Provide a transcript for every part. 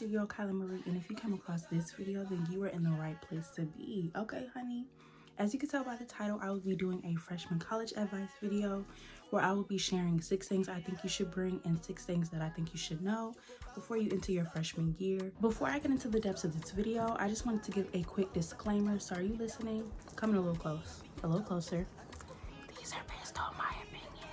your girl Kyla Marie, and if you came across this video, then you are in the right place to be. Okay, honey. As you can tell by the title, I will be doing a freshman college advice video where I will be sharing 6 things I think you should bring and 6 things that I think you should know before you enter your freshman year. Before I get into the depths of this video, I just wanted to give a quick disclaimer. So are you listening? Coming a little close, a little closer. These are based on my opinion.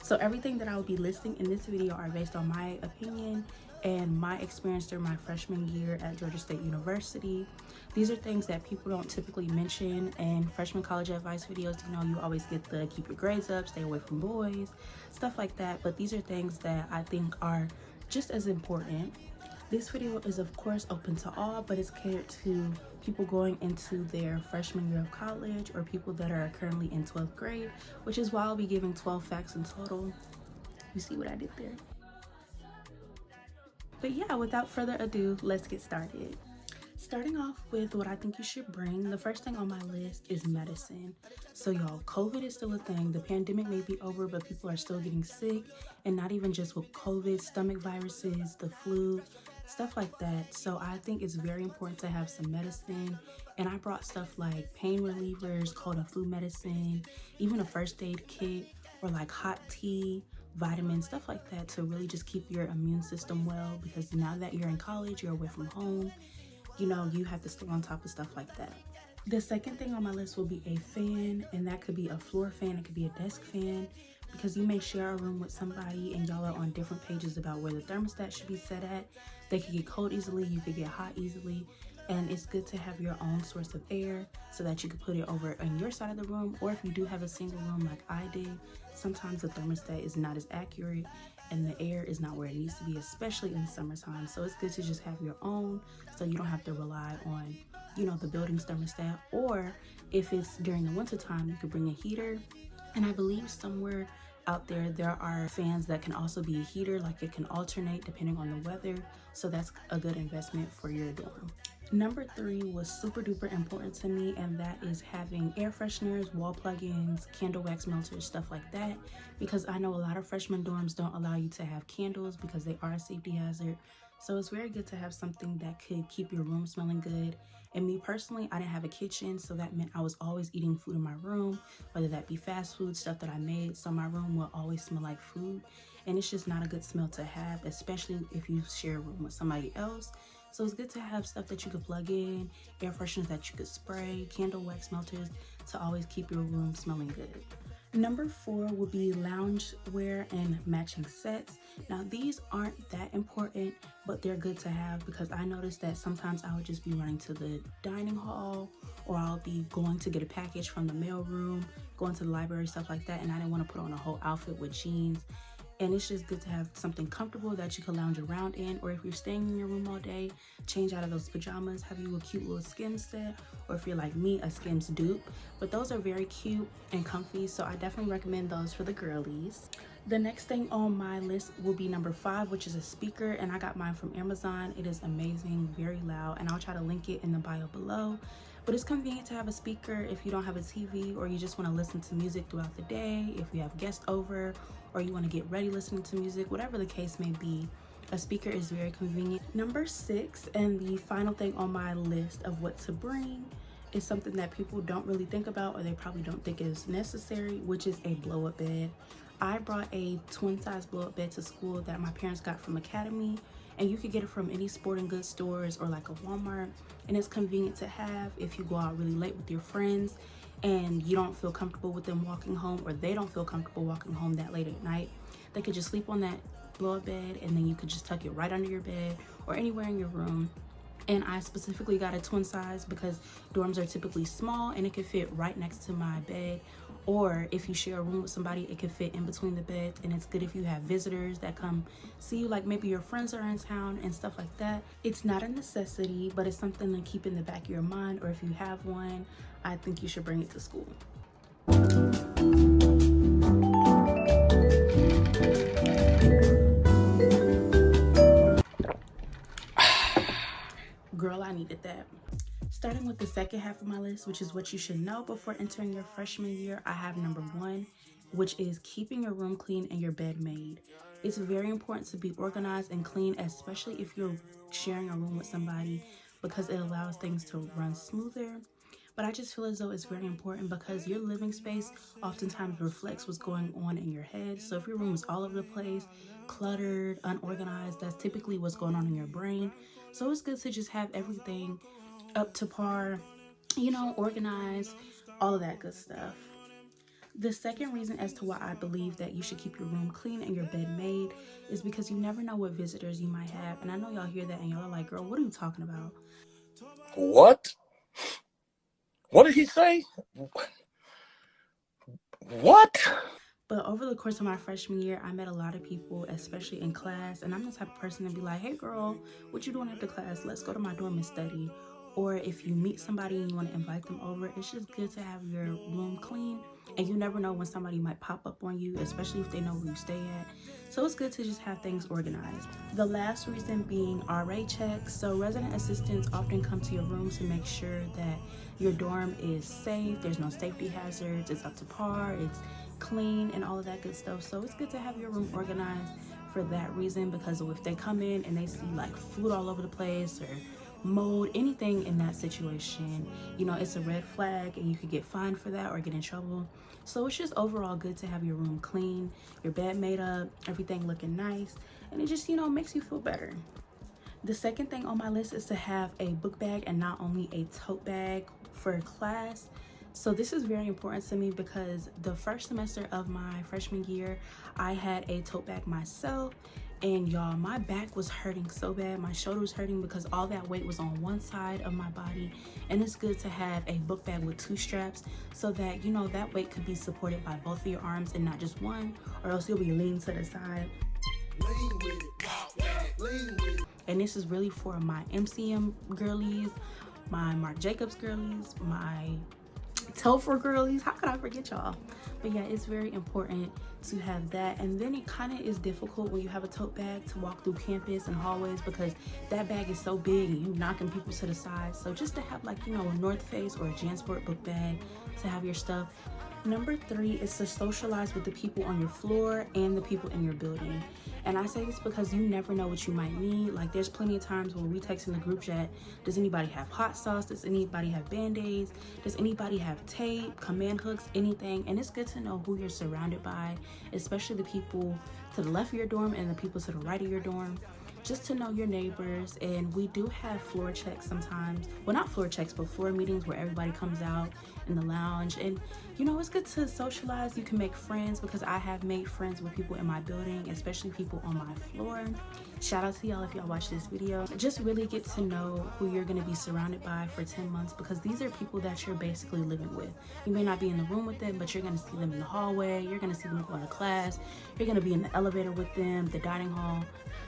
So everything that I will be listing in this video are based on my opinion and my experience during my freshman year at Georgia State University. These are things that people don't typically mention in freshman college advice videos. You know, you always get the keep your grades up, stay away from boys, stuff like that. But these are things that I think are just as important. This video is of course open to all, but it's catered to people going into their freshman year of college or people that are currently in 12th grade, which is why I'll be giving 12 facts in total. You see what I did there? But yeah, without further ado, let's get started. Starting off with what I think you should bring, the first thing on my list is medicine. So y'all, COVID is still a thing. The pandemic may be over, but people are still getting sick, and not even just with COVID, stomach viruses, the flu, stuff like that. So I think it's very important to have some medicine, and I brought stuff like pain relievers, cold and flu medicine, even a first aid kit, or like hot tea, vitamins, stuff like that, to really just keep your immune system well, because now that you're in college, you're away from home, you know, you have to stay on top of stuff like that. The second thing on my list will be a fan, and that could be a floor fan, it could be a desk fan, because you may share a room with somebody and y'all are on different pages about where the thermostat should be set at. They could get cold easily, you could get hot easily, and it's good to have your own source of air so that you could put it over on your side of the room. Or if you do have a single room like I did, sometimes the thermostat is not as accurate and the air is not where it needs to be, especially in the summertime. So it's good to just have your own so you don't have to rely on, you know, the building's thermostat. Or if it's during the winter time, you could bring a heater. And I believe somewhere out there are fans that can also be a heater, like it can alternate depending on the weather. So that's a good investment for your dorm. Number 3 was super duper important to me, and that is having air fresheners, wall plugins, candle wax melters, stuff like that, because I know a lot of freshman dorms don't allow you to have candles because they are a safety hazard. So it's very good to have something that could keep your room smelling good. And me personally, I didn't have a kitchen, so that meant I was always eating food in my room, whether that be fast food, stuff that I made. So my room will always smell like food, and it's just not a good smell to have, especially if you share a room with somebody else. So it's good to have stuff that you could plug in, air fresheners that you could spray, candle wax melters to always keep your room smelling good. Number 4 would be lounge wear and matching sets. Now these aren't that important, but they're good to have, because I noticed that sometimes I would just be running to the dining hall, or I'll be going to get a package from the mail room, going to the library, stuff like that, and I didn't want to put on a whole outfit with jeans. And it's just good to have something comfortable that you can lounge around in, or if you're staying in your room all day, change out of those pajamas, have you a cute little Skims set, or if you're like me, a Skims dupe. But those are very cute and comfy, so I definitely recommend those for the girlies. The next thing on my list will be number 5, which is a speaker, and I got mine from Amazon. It is amazing, very loud, and I'll try to link it in the bio below. But it's convenient to have a speaker if you don't have a TV, or you just want to listen to music throughout the day, if you have guests over, or you want to get ready listening to music, whatever the case may be. A speaker is very convenient. Number 6, and the final thing on my list of what to bring, is something that people don't really think about, or they probably don't think is necessary, which is a blow-up bed. I brought a twin size blow-up bed to school that my parents got from Academy, and you could get it from any sporting goods stores or like a Walmart, and it's convenient to have if you go out really late with your friends and you don't feel comfortable with them walking home, or they don't feel comfortable walking home that late at night. They could just sleep on that blow-up bed, and then you could just tuck it right under your bed or anywhere in your room. And I specifically got a twin size because dorms are typically small, and it could fit right next to my bed. Or if you share a room with somebody, it could fit in between the beds. And it's good if you have visitors that come see you, like maybe your friends are in town and stuff like that. It's not a necessity, but it's something to keep in the back of your mind, or if you have one, I think you should bring it to school. Girl, I needed that. Starting with the second half of my list, which is what you should know before entering your freshman year, I have number 1, which is keeping your room clean and your bed made. It's very important to be organized and clean, especially if you're sharing a room with somebody, because it allows things to run smoother. But I just feel as though it's very important because your living space oftentimes reflects what's going on in your head. So if your room is all over the place, cluttered, unorganized, that's typically what's going on in your brain. So it's good to just have everything up to par, organized, all of that good stuff. The second reason as to why I believe that you should keep your room clean and your bed made is because you never know what visitors you might have. And I know y'all hear that and y'all are like, girl, what are you talking about? What? What did he say? What? But over the course of my freshman year, I met a lot of people, especially in class. And I'm the type of person to be like, hey, girl, what you doing after class? Let's go to my dorm and study. Or if you meet somebody and you want to invite them over, it's just good to have your room clean. And you never know when somebody might pop up on you, especially if they know where you stay at. So it's good to just have things organized. The last reason being RA checks. So resident assistants often come to your room to make sure that your dorm is safe, there's no safety hazards, it's up to par, it's clean and all of that good stuff. So it's good to have your room organized for that reason, because if they come in and they see like food all over the place or mold, anything in that situation, it's a red flag and you could get fined for that or get in trouble. So it's just overall good to have your room clean, your bed made up, everything looking nice, and it just makes you feel better. The second thing on my list is to have a book bag and not only a tote bag for class. So this is very important to me because the first semester of my freshman year, I had a tote bag myself. And y'all, my back was hurting so bad. My shoulder was hurting because all that weight was on one side of my body. And it's good to have a book bag with 2 straps so that, that weight could be supported by both of your arms and not just one, or else you'll be leaning to the side. Lean with it, walk with it, lean with it. And this is really for my MCM girlies, my Marc Jacobs girlies, my Telford girlies. How could I forget y'all? But yeah, it's very important to have that. And then it kind of is difficult when you have a tote bag to walk through campus and hallways because that bag is so big and you knocking people to the side. So just to have like, a North Face or a JanSport book bag to have your stuff. Number 3 is to socialize with the people on your floor and the people in your building. And I say this because you never know what you might need. Like there's plenty of times when we text in the group chat, does anybody have hot sauce? Does anybody have Band-Aids? Does anybody have tape, command hooks, anything? And it's good to know who you're surrounded by, especially the people to the left of your dorm and the people to the right of your dorm. Just to know your neighbors. And we do have floor checks sometimes. Well, not floor checks, but floor meetings where everybody comes out in the lounge. And it's good to socialize. You can make friends because I have made friends with people in my building, especially people on my floor. Shout out to y'all if y'all watch this video. Just really get to know who you're going to be surrounded by for 10 months because these are people that you're basically living with. You may not be in the room with them, but you're going to see them in the hallway. You're going to see them going to class. You're going to be in the elevator with them, the dining hall.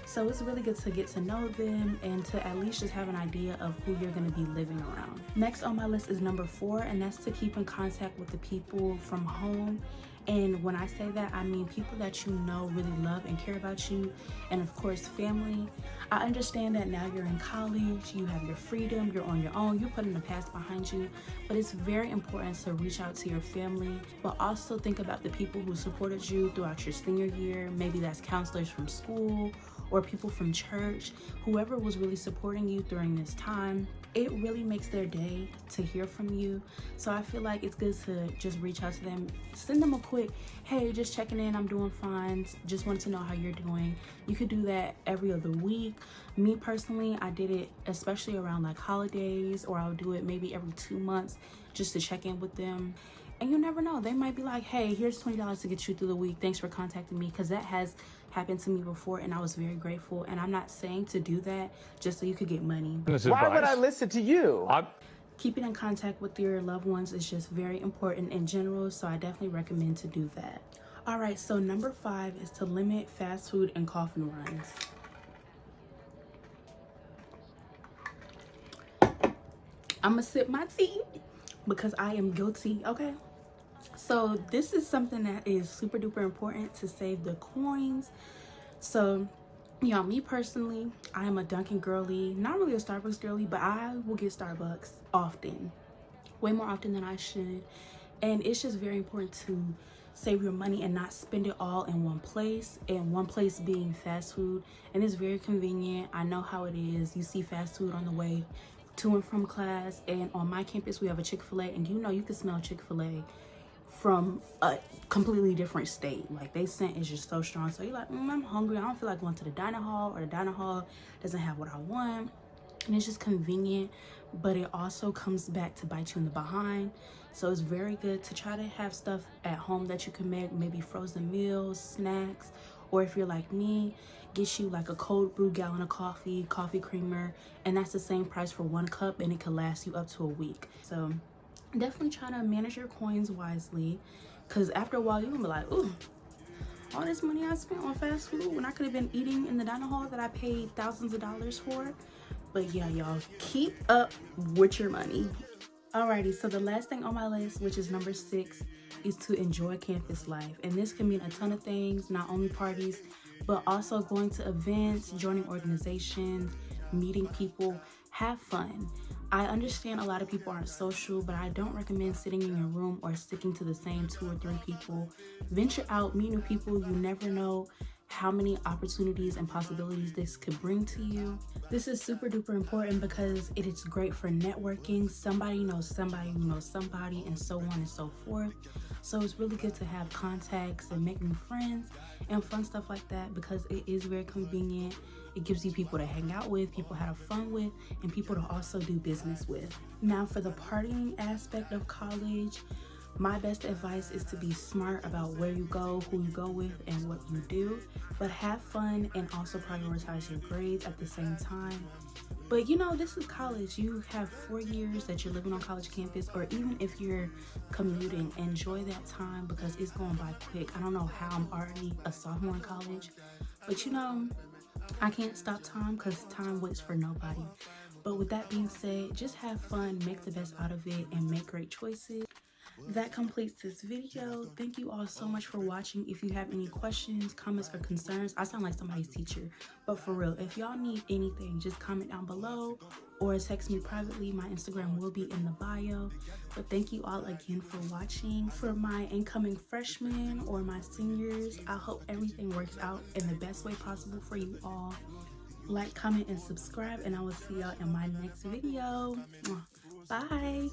So it's really good to get to know them and to at least just have an idea of who you're going to be living around. Next on my list is number 4, and that's to keep in contact with the people from home. And when I say that, I mean people that you know really love and care about you, and of course family. I understand that now you're in college, you have your freedom, you're on your own, you're putting the past behind you, but it's very important to reach out to your family, but also think about the people who supported you throughout your senior year. Maybe that's counselors from school or people from church, whoever was really supporting you during this time. It really makes their day to hear from you. So I feel like it's good to just reach out to them, send them a quick, hey, just checking in, I'm doing fine, just wanted to know how you're doing. You could do that every other week. Me personally, I did it especially around like holidays, or I'll do it maybe every 2 months just to check in with them. And you never know, they might be like, hey, here's $20 to get you through the week, thanks for contacting me, because that has happened to me before and I was very grateful. And I'm not saying to do that just so you could get money. Why would I listen to you? Keeping in contact with your loved ones is just very important in general, so I definitely recommend to do that. All right, so number 5 is to limit fast food and coffee runs. I'm gonna sip my tea because I am guilty, okay? So this is something that is super duper important, to save the coins. So y'all, me personally, I am a Dunkin' girly, not really a Starbucks girly, but I will get Starbucks often, way more often than I should. And it's just very important to save your money and not spend it all in one place, and one place being fast food. And it's very convenient. I know how it is. You see fast food on the way to and from class, and on my campus we have a Chick-fil-A, and you know you can smell Chick-fil-A from a completely different state. Like, they scent is just so strong, so you're like, I'm hungry, I don't feel like going to the dining hall, or the dining hall doesn't have what I want. And it's just convenient, but it also comes back to bite you in the behind. So it's very good to try to have stuff at home that you can make, maybe frozen meals, snacks, or if you're like me, get you like a cold brew gallon of coffee, coffee creamer, and that's the same price for 1 cup, and it can last you up to a week. So definitely try to manage your coins wisely, because after a while you're gonna be like, ooh, all this money I spent on fast food when I could have been eating in the dining hall that I paid thousands of dollars for. But yeah, y'all, keep up with your money. Alrighty, so the last thing on my list, which is number 6, is to enjoy campus life. And this can mean a ton of things, not only parties, but also going to events, joining organizations, meeting people. Have fun. I understand a lot of people aren't social, but I don't recommend sitting in your room or sticking to the same 2 or 3 people. Venture out, meet new people. You never know how many opportunities and possibilities this could bring to you. This is super duper important because it is great for networking. Somebody knows somebody who knows somebody, and so on and so forth. So it's really good to have contacts and make new friends and fun stuff like that, because it is very convenient. It gives you people to hang out with, people to have fun with, and people to also do business with. Now, for the partying aspect of college, my best advice is to be smart about where you go, who you go with, and what you do, but have fun and also prioritize your grades at the same time. But you know, this is college. You have 4 years that you're living on college campus, or even if you're commuting, enjoy that time because it's going by quick. I don't know how I'm already a sophomore in college, but you know, I can't stop time because time waits for nobody. But with that being said, just have fun, make the best out of it, and make great choices. That completes this video. Thank you all so much for watching. If you have any questions, comments, or concerns, I sound like somebody's teacher, but for real, if y'all need anything, just comment down below or text me privately. My Instagram will be in the bio. But thank you all again for watching. For my incoming freshmen or my seniors, I hope everything works out in the best way possible for you all. Like, comment, and subscribe, and I will see y'all in my next video. Bye.